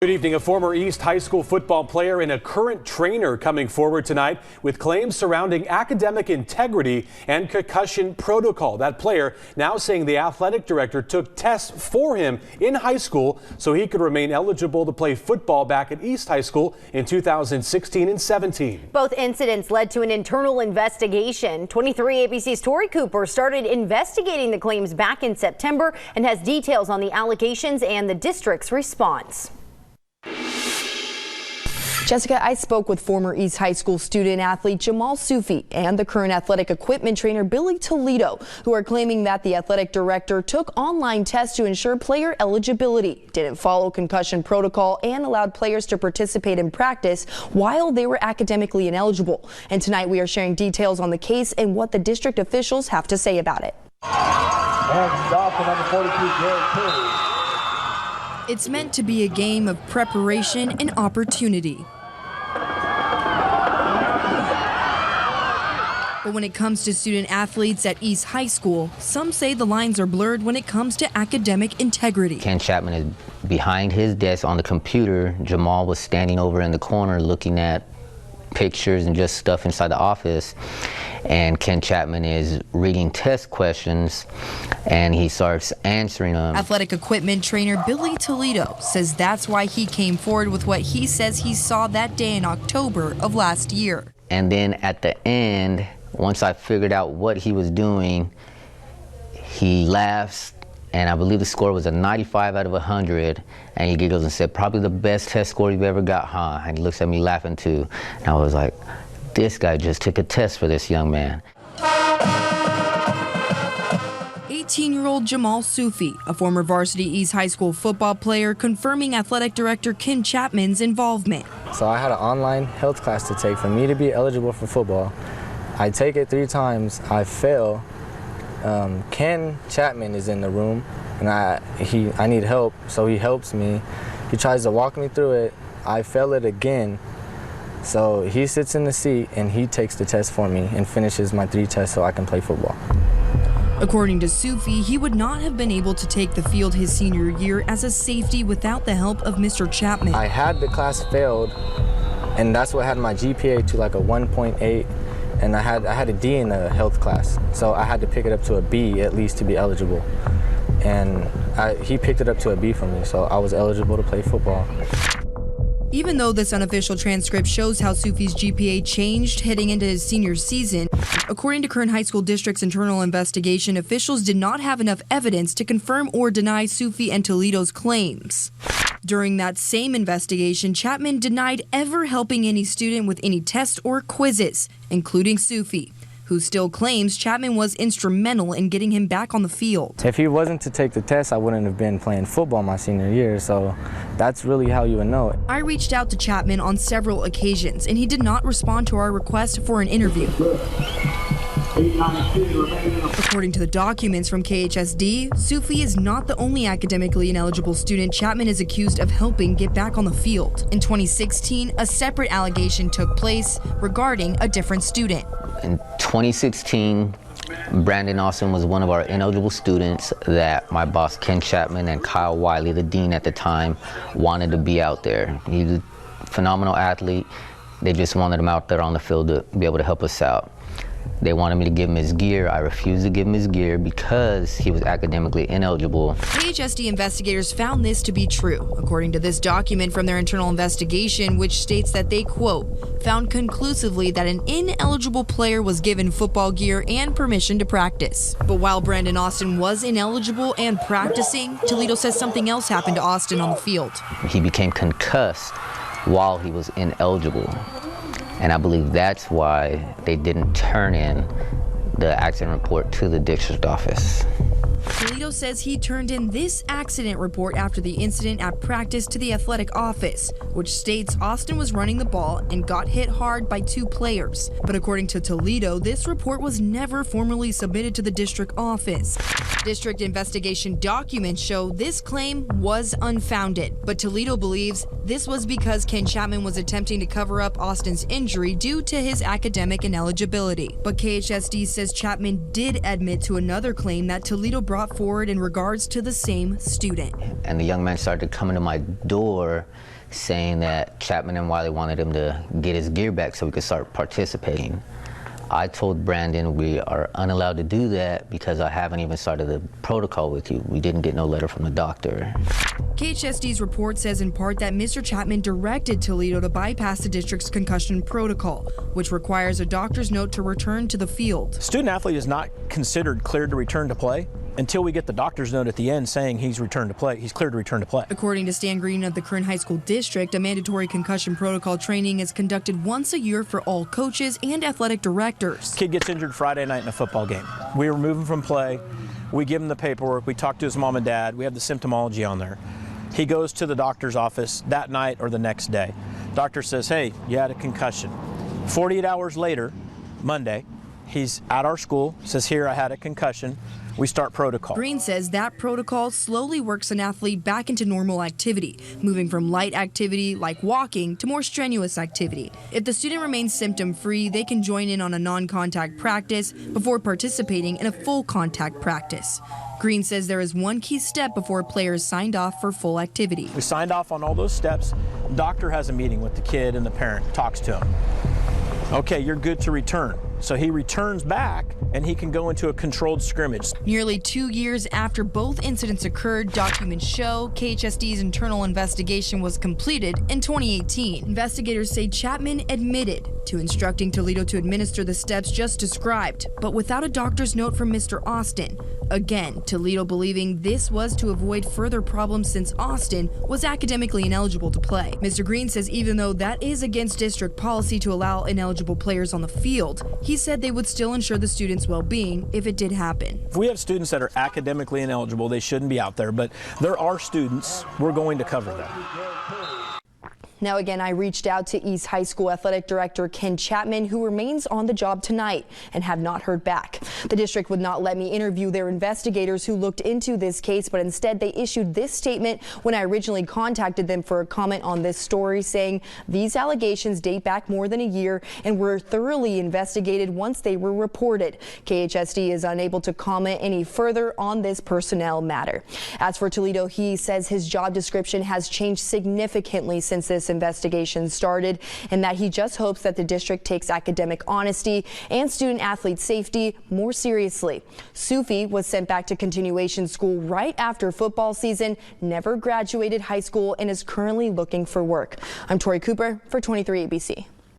Good evening. A former East High School football player and a current trainer coming forward tonight with claims surrounding academic integrity and concussion protocol. That player now saying the athletic director took tests for him in high school so he could remain eligible to play football back at East High School in 2016 and 17. Both incidents led to an internal investigation. 23 ABC's Tori Cooper started investigating the claims back in September and has details on the allegations and the district's response. Jessica, I spoke with former East High School student athlete Jamal Sufi and the current athletic equipment trainer Billy Toledo, who are claiming that the athletic director took online tests to ensure player eligibility, didn't follow concussion protocol, and allowed players to participate in practice while they were academically ineligible. And tonight we are sharing details on the case and what the district officials have to say about it. It's meant to be a game of preparation and opportunity. But when it comes to student athletes at East High School, some say the lines are blurred when it comes to academic integrity. Ken Chapman is behind his desk on the computer. Jamal was standing over in the corner looking at pictures and just stuff inside the office. And Ken Chapman is reading test questions and he starts answering them. Athletic equipment trainer Billy Toledo says that's why he came forward with what he says he saw that day in October of last year. And then at the end, once I figured out what he was doing, he laughs, and I believe the score was a 95 out of 100, and he giggles and said, "Probably the best test score you've ever got, huh?" And he looks at me laughing too, and I was like, this guy just took a test for this young man. 18-year-old Jamal Sufi, a former varsity East High School football player, confirming athletic director Ken Chapman's involvement. So I had an online health class to take for me to be eligible for football. I take it 3 times, I fail. Ken Chapman is in the room, and I need help, so he helps me. He tries to walk me through it. I fail it again. So he sits in the seat and he takes the test for me and finishes my 3 tests so I can play football. According to Sufi, he would not have been able to take the field his senior year as a safety without the help of Mr. Chapman. I had the class failed, and that's what had my GPA to like a 1.8, and I had a D in the health class, so I had to pick it up to a B at least to be eligible. And he picked it up to a B for me, so I was eligible to play football. Even though this unofficial transcript shows how Sufi's GPA changed heading into his senior season, according to Kern High School District's internal investigation, officials did not have enough evidence to confirm or deny Sufi and Toledo's claims. During that same investigation, Chapman denied ever helping any student with any tests or quizzes, including Sufi, who still claims Chapman was instrumental in getting him back on the field. If he wasn't to take the test, I wouldn't have been playing football my senior year, so that's really how you would know it. I reached out to Chapman on several occasions, and he did not respond to our request for an interview. According to the documents from KHSD, Sufi is not the only academically ineligible student Chapman is accused of helping get back on the field. In 2016, a separate allegation took place regarding a different student. In 2016, Brandon Austin was one of our ineligible students that my boss Ken Chapman and Kyle Wiley, the dean at the time, wanted to be out there. He's a phenomenal athlete. They just wanted him out there on the field to be able to help us out. They wanted me to give him his gear. I refused to give him his gear because he was academically ineligible. KHSD investigators found this to be true, according to this document from their internal investigation, which states that they, quote, found conclusively that an ineligible player was given football gear and permission to practice. But while Brandon Austin was ineligible and practicing, Toledo says something else happened to Austin on the field. He became concussed while he was ineligible. And I believe that's why they didn't turn in the accident report to the district office. Toledo says he turned in this accident report after the incident at practice to the athletic office, which states Austin was running the ball and got hit hard by 2 players. But according to Toledo, this report was never formally submitted to the district office. District investigation documents show this claim was unfounded, but Toledo believes this was because Ken Chapman was attempting to cover up Austin's injury due to his academic ineligibility. But KHSD says Chapman did admit to another claim that Toledo brought forward word in regards to the same student. And the young man started coming to my door saying that Chapman and Wiley wanted him to get his gear back so we could start participating. I told Brandon we are unallowed to do that because I haven't even started the protocol with you. We didn't get no letter from the doctor. KHSD's report says in part that Mr. Chapman directed Toledo to bypass the district's concussion protocol, which requires a doctor's note to return to the field. Student athlete is not considered cleared to return to play until we get the doctor's note at the end saying he's returned to play. He's cleared to return to play. According to Stan Green of the Kern High School District, a mandatory concussion protocol training is conducted once a year for all coaches and athletic directors. Kid gets injured Friday night in a football game. We remove him from play. We give him the paperwork. We talk to his mom and dad. We have the symptomology on there. He goes to the doctor's office that night or the next day. Doctor says, hey, you had a concussion. 48 hours later, Monday, he's at our school, says, here, I had a concussion. We start protocol. Green says that protocol slowly works an athlete back into normal activity, moving from light activity like walking to more strenuous activity. If the student remains symptom-free, they can join in on a non-contact practice before participating in a full contact practice. Green says there is one key step before players signed off for full activity. We signed off on all those steps. Doctor has a meeting with the kid and the parent, talks to him. Okay, you're good to return. So he returns back and he can go into a controlled scrimmage. Nearly 2 years after both incidents occurred, documents show KHSD's internal investigation was completed in 2018. Investigators say Chapman admitted to instructing Toledo to administer the steps just described, but without a doctor's note from Mr. Austin. Again, Toledo believing this was to avoid further problems since Austin was academically ineligible to play. Mr. Green says even though that is against district policy to allow ineligible players on the field, he said they would still ensure the students' well-being if it did happen. If we have students that are academically ineligible, they shouldn't be out there, but there are students, we're going to cover them. Now again, I reached out to East High School Athletic Director Ken Chapman, who remains on the job tonight, and have not heard back. The district would not let me interview their investigators who looked into this case, but instead they issued this statement when I originally contacted them for a comment on this story, saying these allegations date back more than a year and were thoroughly investigated once they were reported. KHSD is unable to comment any further on this personnel matter. As for Toledo, he says his job description has changed significantly since this investigation started, and that he just hopes that the district takes academic honesty and student athlete safety more seriously. Sufi was sent back to continuation school right after football season, never graduated high school, and is currently looking for work. I'm Tori Cooper for 23 ABC.